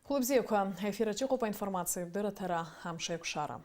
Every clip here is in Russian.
Хлопзіка, ефіраці купа інформації вдиротера Амшек Шара.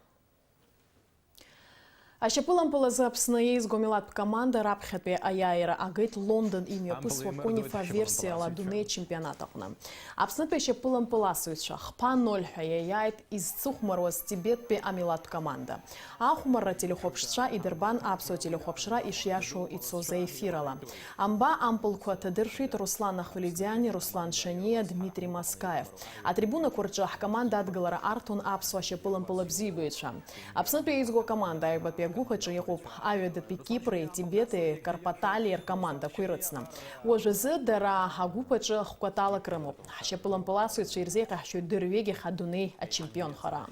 Ашепылам пылызып сныйыз гомилат команда рапхетпе аяйра агыт Лондон имя пысвакунифа версияла дуне чемпионатахна. Апснытпе шепылам пыласуйча хпа 0 хаяяйт из цухмароз Тибетпе амилат команда. Ахумарра телехопшша идербан апсо телехопшра ишяшу ицозе эфирала. Амба ампылква тадыршит Руслан Ахвалидяни, Руслан Шания, Дмитрий Маскаев. А трибуна курчах команда отгалара Артун апсо ашепылам пылабзибуйча. Апснытпе изго команда айбапе Гухачу Якуб авиадапи Кипры, Тибеты, Карпаталиер команда куйрыцна. Ожезы дара Агупачу хукатала Крыму. Шепылам пыласует ширзека шо дырвеги хадуней а чемпион хара.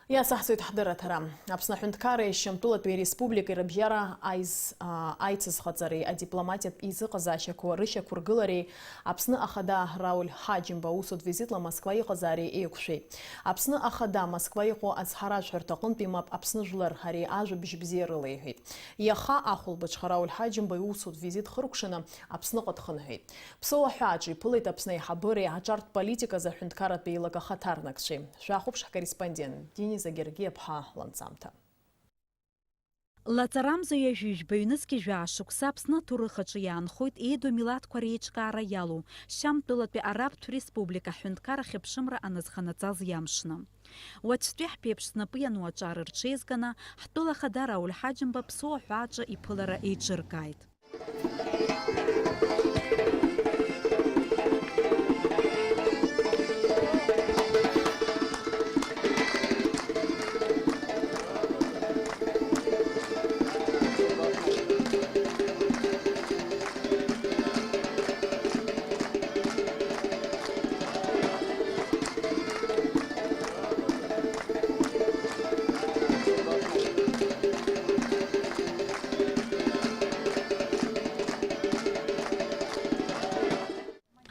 Я сахсует хдыратара. Апсна хюнткары шемтулат республика рабьяра айцыз хацари, а дипломатият изы казача куарыша кургылари. Апсна ахада Рауль Хаджимба усуд визитла Москва и казари и кушей. Апсна ахада Москва и ко азхараш хартакун пимап апсна жлар хари ажу бишбзерылы хит. Яха ахул бач Рауль Хаджимба усуд визит хрукшина апсна катхан хит. Псо хаджи пылит апсна хабыри хачарт политика за хюнткарат бейлага хатарнакши. Шахубш корреспондент Загергебха ланцамта. Лацарамза яжюж баюнски жашук сапсна турыхачы янхойт эйду милат кваречкара ялу. Шам тулатпе Араб Республика хюнткара хепшимра аназханацаз ямшна. Уачтвех пепшна пьяну ачары рчезгана, хтула хадара ульхаджимба псо хаджа и пылара эйчиркайт.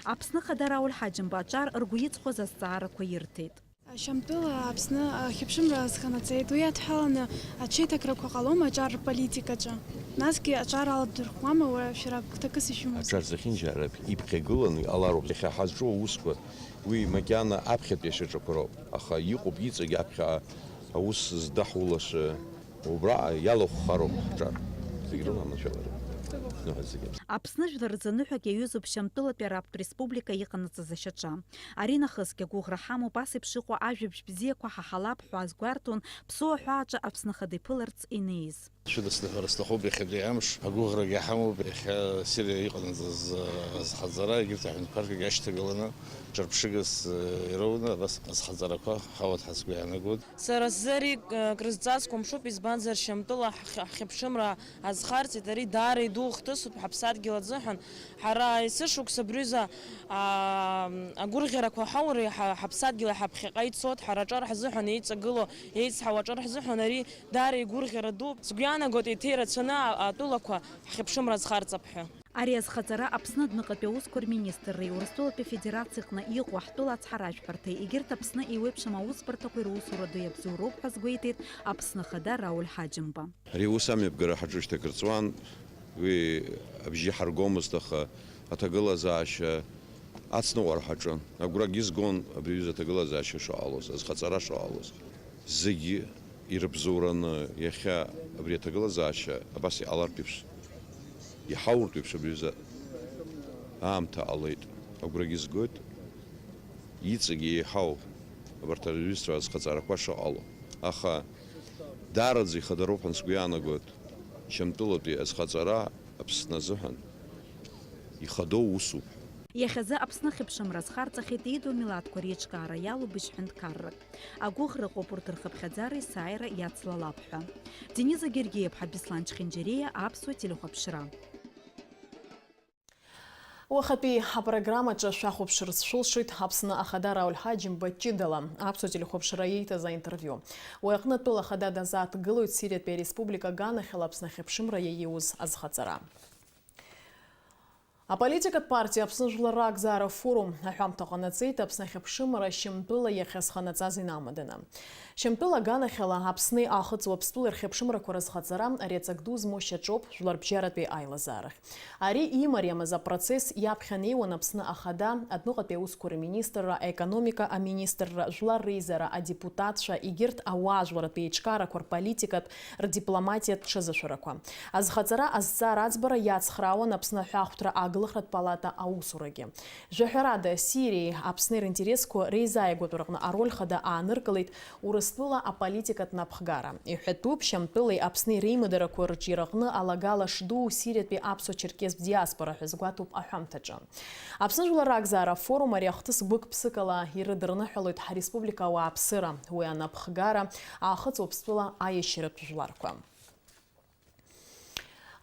Апсны хадара ульхаджим бачар аргуиц хозасцара куиртит. Шамтула апсны хипшим разханацейт уят халана ачетак ракалома ачар политикача. Наски ачар алабдурхмама ва ширак такасишум. Ачар захинжараб ипхегулан алароб хазжо усква. Ви макяна апхет пешечокро. Аха юқуб ицег апха аус здахулаш убра ялох хароб ачар. Зигрона начала. Апсны жварзаныхак яюзуп Шамтула Араб Республика иҟанаҵаз защача. Арина хыскя гуграхаму пасы пшыху ажәабжь бзиақәа ҳаҳалап ҳәа азгәарҭон ԥсуа ҳәааҿа Аԥсны хада иԥыларц инеиз. Шыдасҭахуп иахьатәи амш агәыӷрагьы ҳамоуп иахьа Сириа иҟанаҵаз азхаҵара егьырҭ аҳәынҭқаррагьы ашьҭагыланы ҿырԥшыгас ироуны абас азхаҵарақәа ҳауат ҳазгәы иаанагоит. Сара сзы крызҵазкуам шуп, избанзар Шьамтыла ҳхьыԥшымра азхарҵеит, ари даара иду хҭысуп ҳаԥсадгьыл азыҳәан. Ҳара есышықәса абриуза агәырӷьарақәа ҳаура ҳаԥсадгьыл ҳаԥхьаҟа ицот, ҳара аҿар ҳзыҳәан еиҵагыло еицҳауа аҿар ҳзыҳәан ари даара игәырӷьара дуп. Сгәы иаанагоит еиҭеирацәаны атәылақәа ҳхьыԥшымра азхарҵап ҳәа. Ари азхаҵара Аԥсны адәныҟатәи аусқәа рминистрреи Урыстәылатәи Федерациаҟны иҟоу ҳтәыла ацҳаражәҳәарҭеи егьырҭ Аԥсны еиуеиԥшым аусбарҭақәеи русура ду иабзоуроуп ҳәа згәеиҭеит Аԥсны хада Рауль Ҳаџьымба. Ари аус амҩаԥгара ҳаҿышьҭакырҵуан, уи абжьы ҳаргомызт, аха аҭагылазаашьа ацныҟәара ҳаҿын. Агәрагьы изгон абри аҩыза аҭагылазаашьа шаҟалоз, азхаҵара шаҟалоз. Зегьы ирыбзоураны иахьа абри аҭагылазаашьа абас иҟалартә еиԥш иҳауртә еиԥш абри аҩыза аамҭа ҟалеит. Агәрагьы изгоит, иҵегь еиҳау абарҭ аҩызцәа азхаҵарақәа шаҟало. Аха даараӡа ихадароуп ҳәа сгәы иаанагоит. Шьамтәылатәи азхаҵара Аԥсны азыҳәан ихадоу усуп. Иахьазы Аԥсны хьыԥшымра азхарҵахьеит еиду милаҭқәа реиҿкаара иалоу быжьҳәынҭқаррак. Агәыӷра ыҟоуп урҭ рхыԥхьаӡара есааира иацлалап ҳәа. Дениза Гергиев-ҳа Беслан Чхинџьариа, Аԥсуа телехәаԥшра. Уахатәи апрограммаҿы шәахәаԥшырц шәылшоит Аԥсны ахада Рауль Ҳаџьымба ҷыдала аԥсуа телехәаԥшра ииҭаз аинтервиу. Уи аҟны атәыла ахада дазааҭгылоит Сириатәи Ареспублика аганахьала Аԥсны ахьыԥшымра иаиуз азхаҵара. Аполитикат партия обслуживала зара форум, ахамтаҟаны цеит Аԥсны ахьыԥшымра Шьамтәыла иахьазханаҵаз инамаданы. Шьамтәыла аганахьала Аԥсны ахыҵуа Аԥстәыла рхьыԥшымрақәа рызхаҵара ари аҵак ду змоу шьаҿоуп жәларбжьаратәи аилазаарахь. Ари имариамыз апроцесс иаԥхьа неиуан Аԥсны ахада, адәныҟатәи аусқәа рминистрра, аекономика аминистрра, жәлар реизара, адепутатцәа, егьырҭ ауаажәларатәи еиҿкаарақәа рполитикатә, рдипломатиатә ҽазышәарақәа. Азхаҵара азҵаара аӡбара иацхраауан Аԥсны аҳәаахәҭра агылахратә палата аусурагьы. Жәаҳәарада Сириеи Аԥсни ринтересқәа реизааигәатәу рҟны ароль хада ааныркылеит Урыстәыла аполитикатә напхгара. Иҳәатәуп Шьамтәылеи Аԥсни реимадарақәа рҿиараҟны алагала шду Сириатәи аԥсуа-черкес диаспора ҳәа згәатәуп аҳәамҭаҿы. Аԥсны жәлар ракзаара форум ари ахҭыс гәык-ԥсыкала ирыдырныҳәалоит ҳреспублика ауааԥсыра, уи анапхгара аахыҵуа Аԥстәыла аиашьаратә жәларқәа.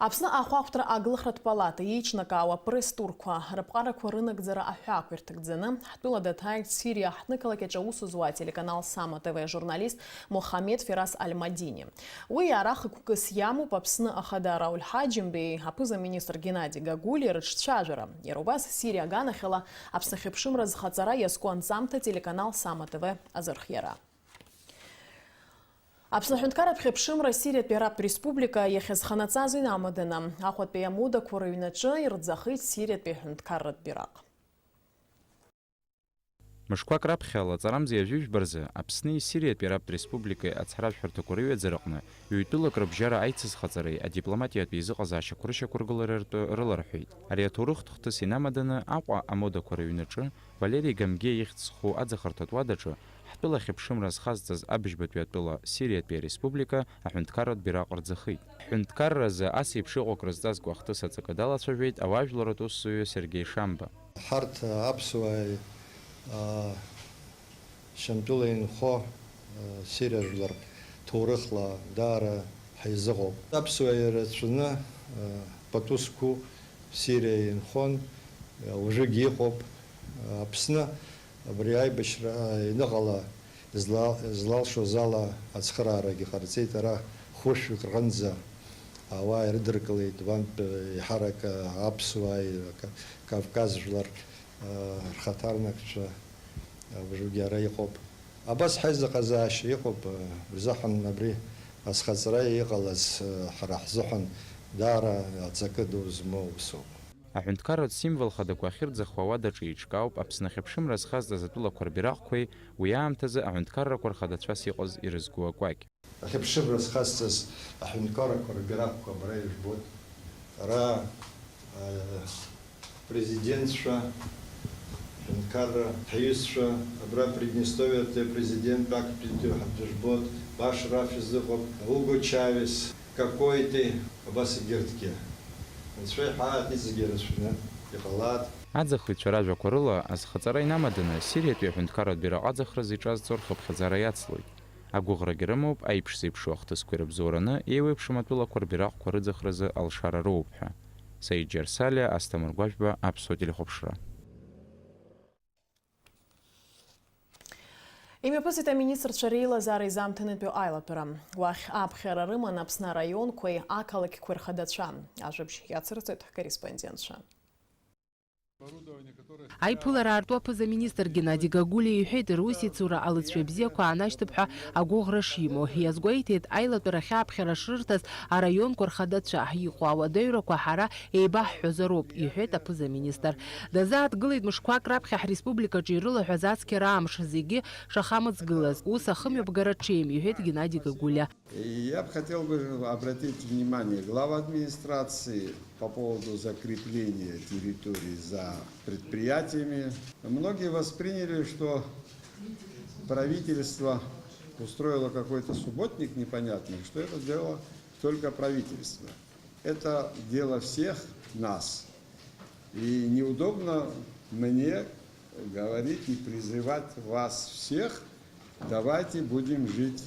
Аԥсны ахәаахәҭра агылахратә палата иеиҿнакаауа пресс-турқәа рыԥҟарақәа рынагӡара аҳәаақәа ирҭакӡаны ҳтәыла даҭааит Сириа ҳҭнықалақь аусу зуа телеканал Сама ТВ журналист Мохамед Ферас Аль-Мадини. Уи иара хықәкыс иамоуп Аԥсны ахада Рауль Ҳаџьымбеи, аԥыза-министр Геннади Гагули рыҿцәажәара. Иара убас Сириа аганахьала Аԥсны ахьыԥшымра зхаҵара иазку анҵамҭа телеканал Сама ТВ азырхиара. Аԥсны аҳәынҭқарратә хьыԥшымра Сириатәи Араптә Республика иахьазханаҵаз инамаданы Ахәатәи амодақәа рыҩнаҿы ирӡахит Сириатәи аҳәынҭқарратә бираҟ. Мышқәак раԥхьа лаҵарамзи ажәыжәба рзы Аԥсни Сириатәи Араптә Республикеи ацҳаражәҳәарҭақәа рыҩаӡараҟны ҩ-тәылак рыбжьара аицызхаҵареи адипломатиатәи изыҟазаашьақәа рышьақәыргылара рыларҳәеит. Ари аҭоурыхтә хҭыс инамаданы Аҟәа амодақәа рыҩнаҿы Валери Гамге ихьӡ зху аӡахарҭатә уадаҿы ҳтәыла ахьыԥшымра зхазҵаз абыжьбатәи атәыла Сириатәи Ареспублика аҳәынҭқарратә бираҟ рӡахит. Ҳәынҭқарразы ас еиԥш иҟоук рызҵазкуа ахҭыс аҵакы далацәажәеит ауаажәларатә усзуҩы Сергеи Шамба. ҳарҭ аԥсуааи Шьамтәыла инхо Сириа жәлар ҭоурыхла даара ҳаизыҟоуп. Аԥсуааи ирацәаны пату зқәу Сириа инхон, уажәыгьы иҟоуп. Аԥсны абри аибашьра иныҟала излалшоз ала ацхыраарагьы ҟарҵеит. Ара хәышәҩык рҟынӡа ауаа ирыдыркылеит уантә иҳарак аԥсуааи Кавказ жәлар рхаҭарнакцәа уажәыгьы ара иҟоуп. Абас ҳаизыҟазаашьа иҟоуп. Рзыҳәан абри азхаҵара иҟалаз ҳара ҳзыҳәан даара аҵакы ду змоу усуп. Аҳәынҭқарратә символ хадақәа ахьырӡахуа ауадаҿы еиҿкаауп Аԥсны ахьыԥшымра зхазҵаз атәылақәа рбираҟқәеи уи аамҭазы аҳәынҭқаррақәа рхадацәас иҟаз ирызку акәакь. Ахьыԥшымра зхазҵаз аҳәынҭқаррақәа рбираҟқәа бара ижәбоит. Ара президентцәа, аҳәынҭқарра ҳҩызцәа, абра Приднестровиатәи апрезидент ҳдыжәбоит, Башар изыҟоуп, Уго Чавес, Какоити, абас егьырҭгьы. Аӡахҩцәа ражәақәа рыла азхаҵара инамаданы Сириатәи аҳәынҭқарратә бираҟ аӡахра зиҿазҵо рхыԥхьаӡара иацлоит. Агәыӷрагьы рымоуп аиԥш зеиԥшу ахҭысқәа ирыбзоураны еиуеиԥшым атәылақәа рбираҟқәа рыӡахразы алшара роуп ҳәа. Саид Џьарсалиа, Асҭамыр Гәажәба, Аԥсуа телехәаԥшра. Имҩаԥысит аминистрцәа реилазаара изаамҭанытәу аилатәара. Уахь аԥхьара рыман Аԥсны араионқәеи ақалақьқәеи рхадацәа. Ажәабжь иацырҵеит ҳкорреспондентцәа. Аиԥылара аарту аԥыза-министр Геннади Гагули иҳәеит русицура алыҵшәа бзиақәа аанашьҭып ҳәа агәыӷра шимоу. Иазгәеиҭеит аилатәара хьаԥхьара шырҭаз араионқәа рхадацәа иҟоу ауадаҩрақәа ҳара еибаҳҳәозароуп, иҳәеит аԥыза-министр. Дазааҭгылеит мышқәак раԥхьа ҳреспубликаҿы ирылаҳәаз ацқьара амш зегьы шахамыҵгылаз. Ус ахымҩаԥгара ҽеим, иҳәеит Геннади Гагуля. Я бы хотел обратить внимание глав администрации по поводу закрепления территорий за предприятиями. Многие восприняли, что правительство устроило какой-то субботник непонятный, что это дело только правительства. Это дело всех нас. И неудобно мне говорить и призывать вас всех, давайте будем жить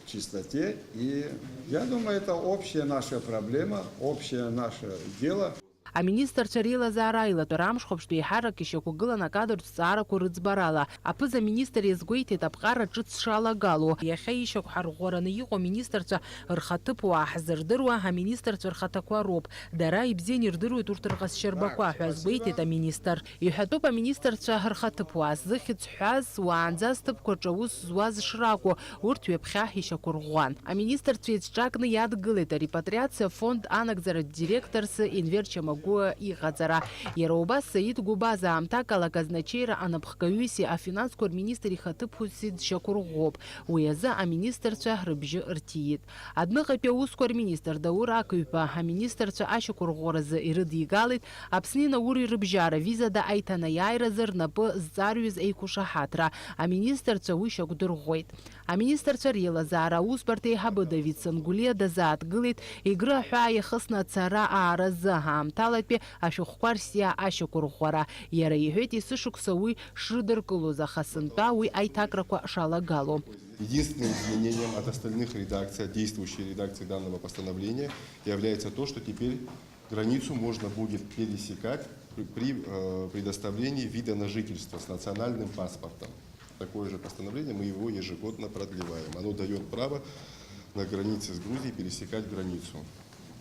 в чистоте. И я думаю, это общая наша проблема, общее наше дело. Аминистрцәа реилазаара аилатәара амшхәаԥштә еиҳарак ишьақәгылан акадр ҭҵаарақәа рыӡбарала. Аԥыза-министр иазгәеиҭеит апҟара ҿыц шалагало. Иахьа ишьақәҳарӷәӷәараны иҟоу аминистрцәа рхаҭыԥуаа ҳзырдыруа аминистрцәа рхаҭақәа роуп. Дара ибзиан ирдыруеит урҭ рҟазшьа рбақәа ҳәа азгәеиҭеит аминистр. Иҳәатәуп аминистрцәа рхаҭыԥуаа зыхьӡ ҳәаз уаанӡа зҭыԥқәа рҿы аус зуаз шракәу, урҭ ҩаԥхьа ишьақәырӷәӷәан. Аминистрцәа еицҿакны иадгылеит арепатриациа фонд анагӡара директорс Енвер Чамагуа иҟаҵара. Иара убас Саид Губаза аамҭак ала аказначеира анапхгаҩыси афинансқәа рминистр ихаҭыԥуси дшьақәырӷәӷәоуп. Уи азы аминистрцәа рыбжьы рҭиит. Адныҟатәи аусқәа рминистр Даур Акыҩба аминистрцәа ашьақәырӷәӷәаразы ирыдигалеит Аԥсни Наури рыбжьара визада аиҭанеиааиразы рнапы зҵарҩыз еиқәышаҳаҭра. Аминистрцәа уи шьақәдырӷәӷәеит. Аминистрцәа реилазаара аусбарҭа еиҳабы Давид Сангулиа дазааҭгылеит Егры аҳәаа иахысны ацара ааразы аамҭалатәи ашәҟәқәа рсиа ашьақәырӷәӷәара. Иара иҳәеит есышықәса уи шрыдыркылоз, аха сынтәа уи аиҭакрақәа шалагало. Единственным изменением от остальных редакций, от действующей редакции данного постановления, является то, что теперь границу можно будет пересекать при предоставлении вида на жительство с национальным паспортом. Такое же постановление, мы его ежегодно продлеваем. Оно дает право на границе с Грузией пересекать границу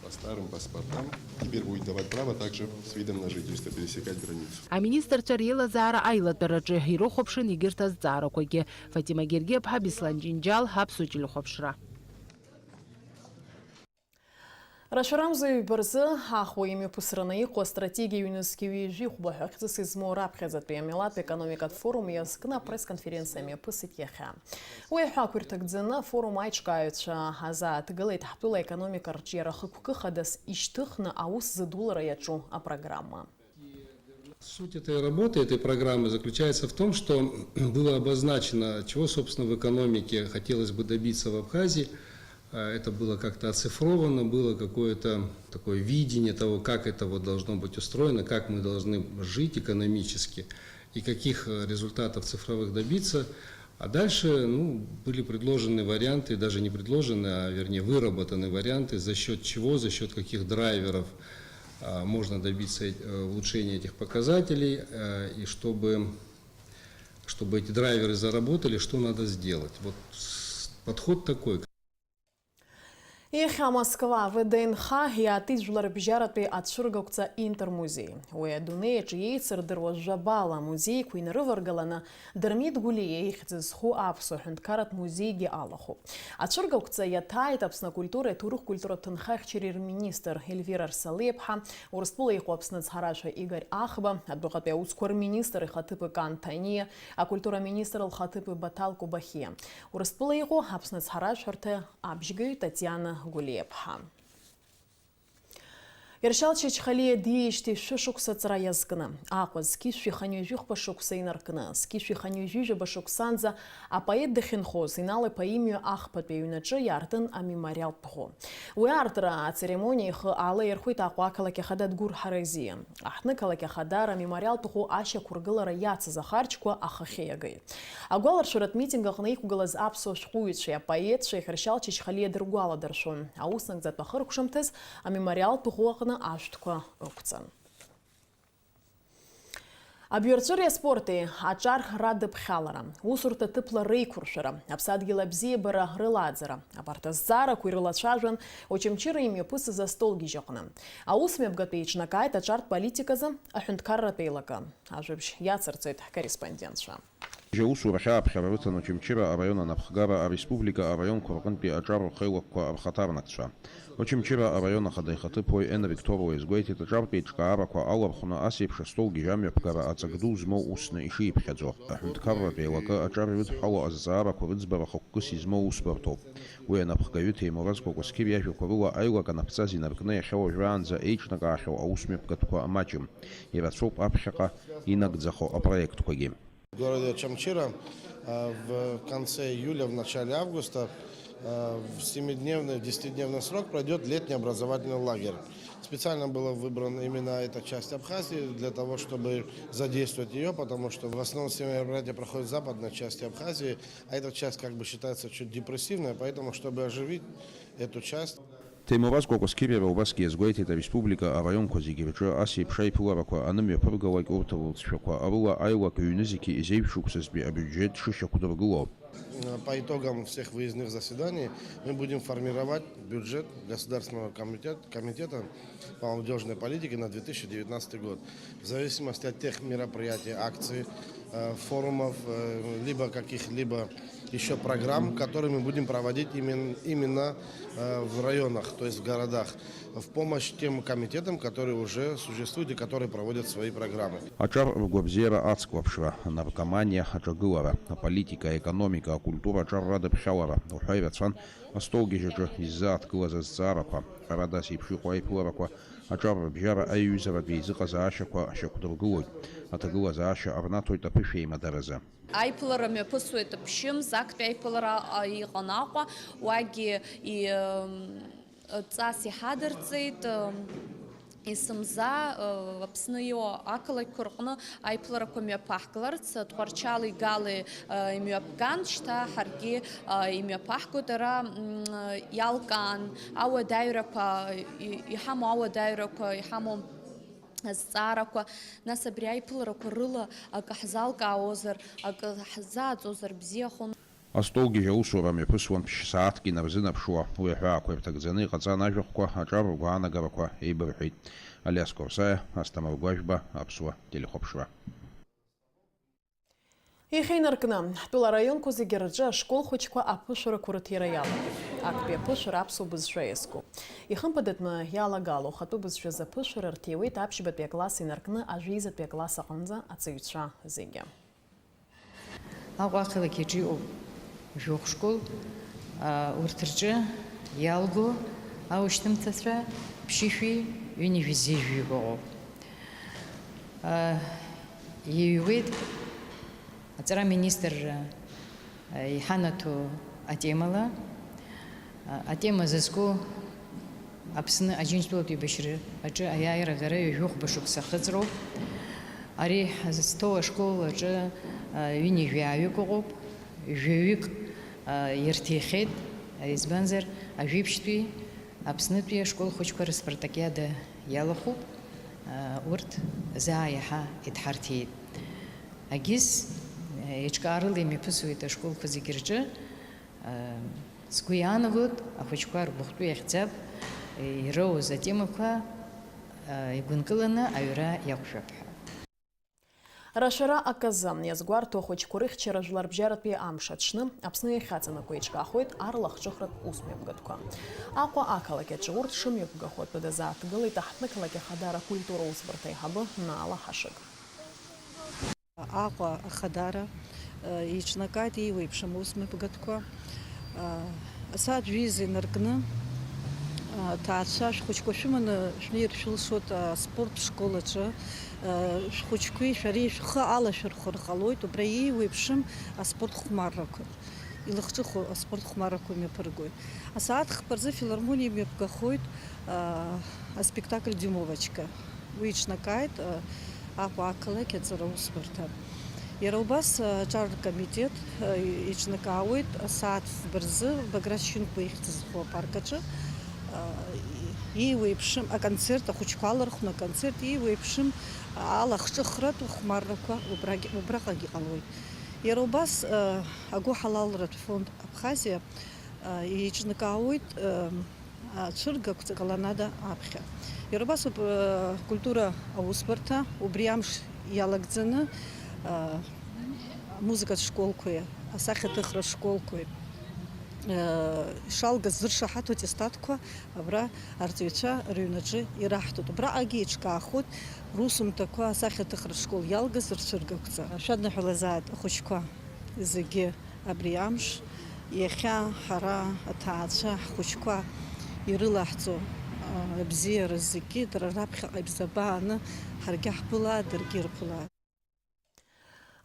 по старым паспортам. Теперь будет давать право также с видом на жительство пересекать границу. Аминистрцәа реилазаара аилатәараҿы ирыхәаԥшын егьырҭ азҵаарақәагьы. Фатима Гергиаԥҳа, Беслан Џьынџьал, Ҳаԥсуа телехәаԥшра. Рашарамзу барзы ахуа имҩаԥысраны иҟоу астратегиа ҩнызқьы ҩежәихәба ҳәа хьӡыс измоу раԥхьаӡатәи амилаҭтә економикатә форум иазкны апресс-конференциа мҩаԥысит иахьа. Уи аҳәақәа ирҭагӡаны афорум аиҿкааҩцәа ҳазааҭгылеит ҳтәыла економика рҿиара хықәкы-хадас ишьҭыхны аус зыдулара иаҿу апрограмма. Суть этой работы, этой программы заключается в том, что было обозначено, чего, собственно, в экономике хотелось бы добиться в Абхазии. Это было как-то оцифровано, было какое-то такое видение того, как это вот должно быть устроено, как мы должны жить экономически и каких результатов цифровых добиться. А дальше были предложены варианты, даже не предложены, а вернее выработаны варианты, за счет чего, за счет каких драйверов можно добиться улучшения этих показателей, и чтобы эти драйверы заработали, что надо сделать. Вот подход такой. Иахьа Москва ВДНХ иаатит жәларбжьаратәи ацәыргақәҵа интермузеи. Уи адунеиаҿ еицырдыруа жәабала музеиқәа инарываргаланы Дырмит Гәлиа ихьӡ зху аԥсуа ҳәынҭқарратә музеигьы алахуп. Ацәыргақәҵа иаҭааит Аԥсны акультура аҭоурых-культуратә ҭынхаихьчареи рминистр Эльвира Рсалеиԥҳа, Урыстәыла иҟоу Аԥсны ацҳаражәҳәа Игорь Ахба, адәыҟатәи аусқәа рминистр ихаҭыԥы Кан Ҭаниа, акультураминистр лхаҭыԥы Баҭал Кубахиа, Урыстәыла иҟоу Аԥсны ацҳаражәҳәарҭа абжьгаҩ Татиана Гәлиаԥҳа. Иршьал Чачхалиа диижьҭеи шәышықәса ҵра иазкны, Аҟәа зқьышә иханҩажәихәба шықәса инаркны, зқьышә иханҩажәижәаба шықәсанӡа апоет дахьынхоз Инал-иԥа имҩа ахԥатәи аҩнаҿы иаартын амемориалтә ӷәы. Уи аартра ацеремониа ихы аалаирхәит Аҟәа ақалақь ахада Дгәыр Ҳаразиа. Аҳҭны қалақь ахада амемориалтә ӷәы ашьақәыргылара иацыз ахарџьқәа ахахьы иагеит. Агәаларшәаратә митинг аҟны иқәгылаз аԥсуа шәҟәыҩҩцәеи апоетцәеи Иршьал Чачхалиа дыргәаладыршәон. Ауснагӡатәы ахыркәшамҭаз амемориалтә ӷәы аҟны ашәҭқәа ықәҵан. Абҩарҵәыреи аспорти аҿар радыԥхьалара, усурҭа ҭыԥла реиқәыршәара, аԥсадгьыл абзиабара рылааӡара, абарҭ азҵаарақәа ирылацәажәан Очамчыра имҩаԥысыз астолгьежь аҟны. Аусмҩаԥгатәи иҿнакааит аҿартә политиказы аҳәынҭқарратә еилакы. Ажәабжь иацырҵоит ҳкорреспондентцәа. Усурахьаа аԥхьара рыҭан Очамчыра араион анапхгара, ареспублика араионқәа рҟынтәи аҿар рхеилакқәа рхаҭарнакцәа. Очамчыра араион ахада ихаҭыԥуаҩ Ен Викторова изгәеиҭеит аҿартә еиҿкаарақәа алархәны ас еиԥш астолгьежь амҩаԥгара аҵак ду змоу усны ишиԥхьаӡо. Аҳәынҭқарратә еилакы аҿар ирыдҳәало азҵаарақәа рыӡбара хықәкыс измоу усбарҭоуп. Уи анапхгаҩы Ҭемураз Кәакәасқьыр иажәақәа рыла аилак анаԥҵаз инаркны иахьа уажәраанӡа еиҿнакаахьоу аусмҩаԥгатәқәа амаҷым. Ирацәоуп аԥхьаҟа инагӡахо апроектқәагьы. В городе Очамчыра в конце июля, в начале августа в 7-дневный, 10-дневный срок пройдет летний образовательный лагерь. Специально была выбрана именно эта часть Абхазии для того, чтобы задействовать ее, потому что в основном все мероприятия проходят в западной части Абхазии, а эта часть как бы считается чуть депрессивной, поэтому чтобы оживить эту часть. Темураз Кокоскирия убасгьы иазгәеиҭеит ареспублика араионқәа зегьы рҿы ас еиԥш аиԥыларақәа анымҩаԥыргалак урҭ рылҵшәақәа рыла аилак рыҩны зегьы изеиԥшықәсазтәи абюджет шышьақәдыргыло. По итогам всех выездных заседаний мы будем формировать бюджет Государственного комитета по молодежной политике на 2019 год. В зависимости от тех мероприятий, акций, форумов, либо каких-либо еще программ, которые мы будем проводить именно в районах, то есть в городах, в помощь тем комитетам, которые уже существуют и которые проводят свои программы. Аҿар ргәабзиара ацклаԥшра, наркоманиа аҿагылара, аполитика, аекономика, акультура аҿарра дыԥхьалара, рҳәа ирацәан астолгьежьаҿы иззааҭгылаз азҵаарақәа, ҳәарада ас еиԥш иҟоу аиԥыларақәа аҿар рыбжьара аиҩызаратә еизыҟазаашьақәа шьақәдыргылоит, аҭагылазаашьа арнаҭоит аԥышәа еимадаразы. Аиԥылара мҩаԥысуеит ԥшьымз, актәи аиԥылара иҟан Аҟәа, уагьы ҵас иҳадырҵеит. Исымза Аԥсны иоуа ақалақьқәа рҟны аиԥыларақәа мҩаԥаҳгаларц Тҟәарчали Гали имҩаԥган, шьҭа ҳаргьы имҩаԥаҳгоит. Ара иалкаан ауадаҩрақәа, иҳамоу ауадаҩрақәа, иҳамоу азҵаарақәа, нас абри аиԥыларақәа рыла акы ҳзалкаауазар, акы ҳзааӡозар бзиахон. Астолгьежь аусура мҩаԥысуан ԥшь-сааҭк инарзынаԥшуа, уи аҳәаақәа ирҭагӡаны иҟаҵан ажәахәқәа аҿар ргәаанагарақәа еибырҳәеит. Алиас Корсаиа, Асҭамыр Гәажәба, Аԥсуа телехәаԥшра. Ихеинаркны, ҳтәыла араионқәа зегьы рҿы ашкол хәыҷқәа аԥышәарақәа рыҭира иалагеит. Актәи аԥышәара аԥсуа бызшәа иазку. Ихымԥадатәны иалагало ахатәы бызшәа аԥышәара рҭиуеит аԥшьбатәи акласс инаркны ажәеизатәи акласс аҟынӡа ацаҩцәа зегьы. Аҟәа ақалақь аҿы иҟоуп жәохә школ, урҭ рҿы иалго аушьҭымҭацәа ԥшьышәи ҩынҩажәи зежәҩык ыҟоуп. Иҩуеит аҵара министр иҳанаҭо атемала. Атема зызку Аԥсны Аџьынџьтәылатә еибашьра аҿы аиааира ӷара ҩажәохә башықәса хыҵроуп. Ари ҳазҭоу ашкол аҿы ҩынҩажәаҩык ыҟоуп, жәаҩык ирҭихьеит, избанзар ажәеиԥшьтәи Аԥснытәи ашкол хәыҷқәа рыспартакиада иалахәуп, урҭ заа иаҳа идҳарҭиит. Агьыз еиҿкаарыла имҩаԥысуеит ашколқәа зегьы рҿы. Сгәы иаанагоит ахәыҷқәа ргәыхәтәы иахьӡап ироуз атемақәа игәынкыланы аҩра иақәшәап ҳәа. Рашара аказы иазгәарҭо ахәыҷқәа рыхьчара жәларбжьаратәи амш аҽны Аԥсны иахьаҵанакуа еиҿкаахоит арлахҿыхратә усмҩаԥгатәқәа. Аҟәа ақалақь аҿы урҭ шымҩаԥгахо дазааҭгылеит аҳҭны-қалақь ахадара акультура усбарҭа аиҳабы Наала Ҳашыг. Аҟәа ахадара иеиҿнакааит еиуеиԥшым усмҩаԥгатәқәа. Асааҭ жәеиза инаркны ҭаацәа шәхәыҷқәа шәыманы шәнеир шәылшот аспорт школ аҿы. Шәхәыҷқәеи шәареи шәхы алашәырхәыр ҟалоит, убра еиуеиԥшым аспорт хәмаррақәа. Илахҿыху аспорт хәмаррақәа имҩаԥыргоит. Асааҭ хԥа рзы филармониа имҩаԥгахоит аспектакль Димовочка. Уи иеиҿнакааит Аҟәа ақалақь аҵара усбарҭа. Иара убас аҿар комитет иеиҿнакаауеит асааҭ фба рзы Баграт Шьынқәба ихьӡызхо апарк аҿы еиуеиԥшым аконцерт, ахәыҷқәа алархәны аконцерт еиуеиԥшым алахҿыхратә хәмаррақәа убраҟагь иҟалоит. Иара убас агәы ҳалалратә фонд Абхазиа иеиҿнакаауеит ацәыргақәҵа Колонада аԥхьа. Иара убас культура аусбарҭа убри амш иалагӡаны музыкатә школқәеи, асахьаҭыхра школқәеи ишалгаз зыршаҳаҭу аттестатқәа абра арҵаҩцәа рыҩнаҿы ираҳҭоит. Убраҟагьы еиҿкаахоит русумҭақәа асахьаҭыхра школ иалгаз рцәыргақәҵа. Шәадныҳәалазааит ахәыҷқәа зегьы абри амш иахьа ҳара аҭаацәа ҳхәыҷқәа ирылаҳҵо абзиара зегьы дара раԥхьаҟа ибзабааны ҳаргьы ҳԥылаа, даргьы ирԥылаа.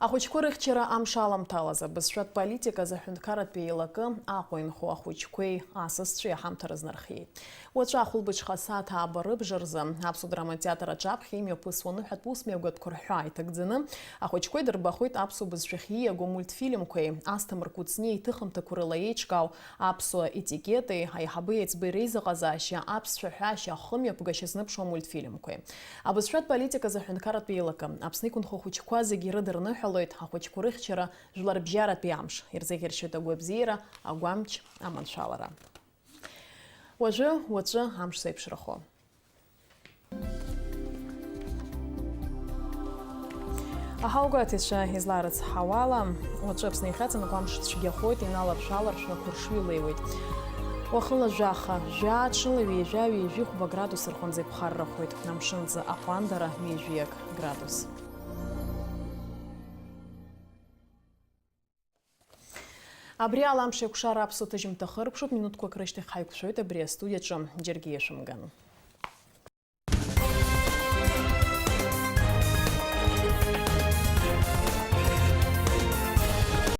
Ахәыҷқәа рыхьчара амш аламҭалазы бызшәатә политика заҳәынҭқарратә еилакы Аҟәа инхо ахәыҷқәеи асасцәеи аҳамҭа рызнархиеит. Уаҵәы ахәылбыҽха асааҭ ааба рыбжа рзы Аԥсуа драматә театр аҿаԥхьа имҩаԥысуа ныҳәатә усмҩагәатәқәа рҳәаа иҭагӡаны ахәыҷқәа идырбахоит аԥсуа бызшәахь ииаго мультфильмқәеи, Асҭамыр Кәыҵниа иҭыхымҭақәа рыла еиҿкаау аԥсуа етикети, аиҳабы еиҵбы реизыҟазаашьа, аԥсшәа ҳәашьа, ахымҩаԥгашьа зныԥшуа мультфильмқәеи. Абызшәатә политика заҳәынҭқарратә еилакы Аԥсны иқәынхо ахәыҷқәа зегьы ирыдырныҳәалоит ахәыҷқәа рыхьчара жәларбжьаратәи амш. Ирзеӷьаршьоит агәабзиара, агәамч, аманшәалара. Уаҵәы амш зеиԥшрахо. Аҳаугәаҭицәа изларыцҳауала, уаҵәы Аԥсны ихьаҵанакуа амш цәгьахоит, иналаршә-аларшәа қәыршәы илеиуеит. Уахыла жәаха, жәа-ҽыла ҩежәа-ҩежәихәба градус рҟынӡа иԥхаррахоит. Амшынӡа аҟәандара ҩежәиак градус. Абри ала амш еиқәшара аԥсуа ҭыжьымҭа хыркәшоуп, минуҭқәак рышьҭахь ҳаиқәшәоит абри астудиаҿы џьаргьы иашәымган.